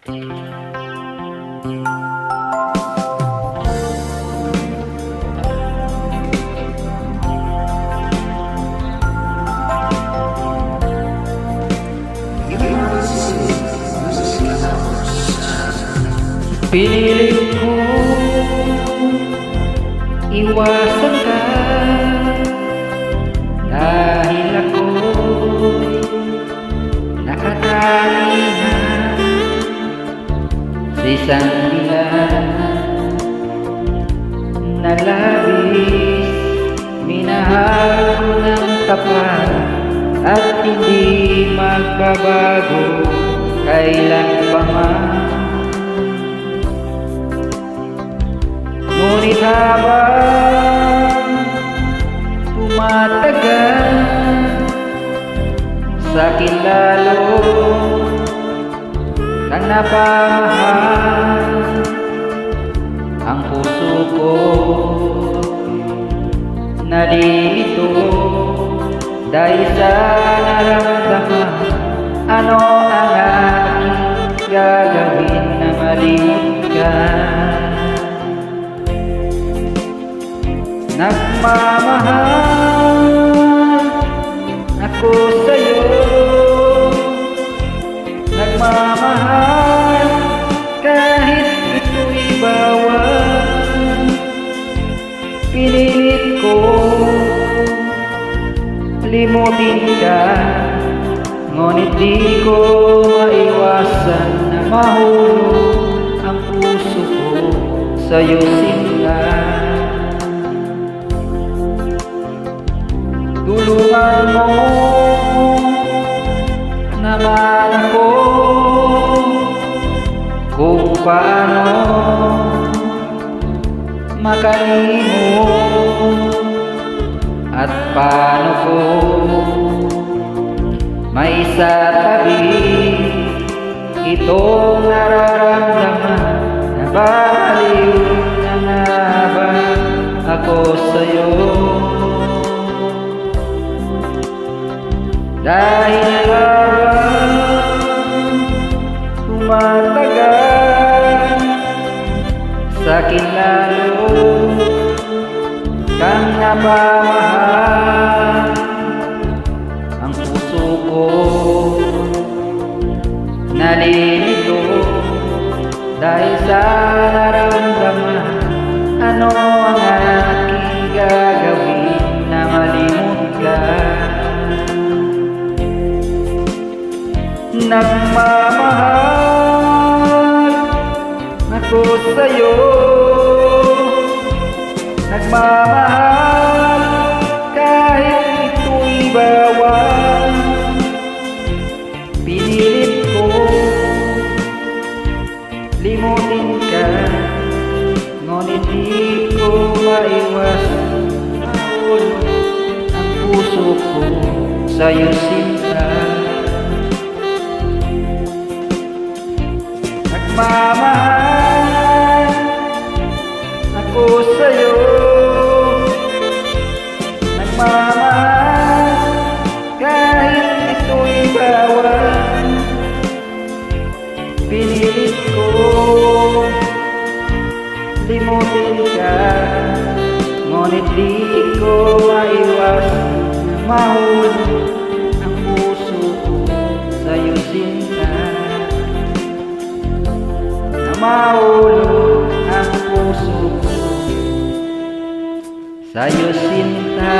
Pilit ko iwasan ka dahil ako'y nakatali na sa isang bilang na labis. Minahal ko ng tapat at hindi magbabago kailan pa man. Ngunit habang tumatagal, sa'kin lalo nang napamahal ang puso ko. Nalilito dahil sa naramdaman. Ano ang aking gagawin na malimot ka? Nagmamahal ako sa'yo, nagmamahal kahit ito'y bawal. Pinilit ko limutin ka, ngunit di ko maiwasan na mahulog ang puso ko sa'yo, sinta. Tulungan mo naman ako kung paano makalimot at paano ko maisatabi itong nararamdaman. Nabaliw na nga ba ako sa'yo? Dahil habang tumatagal, sa'kin lalo kang napamahal. Ang puso ko nalilito dahil sa naramdaman. Ano ang aking gagawin na malimot ka? Nagmamahal ako sa'yo, nagmamahal kahit ito'y bawal. Pinilit ko limutin ka, ngunit di ko maiwas mahulog ang puso ko sa'yo, sinta. Nagmamahal ako sa'yo, nagmamahal kahit ito'y bawal. Pinilit ko limutin ka, ngunit di ko maiwas na mahulog ang puso ko sa'yo, sinta. Mahulog ang puso ko sa'yo, sinta.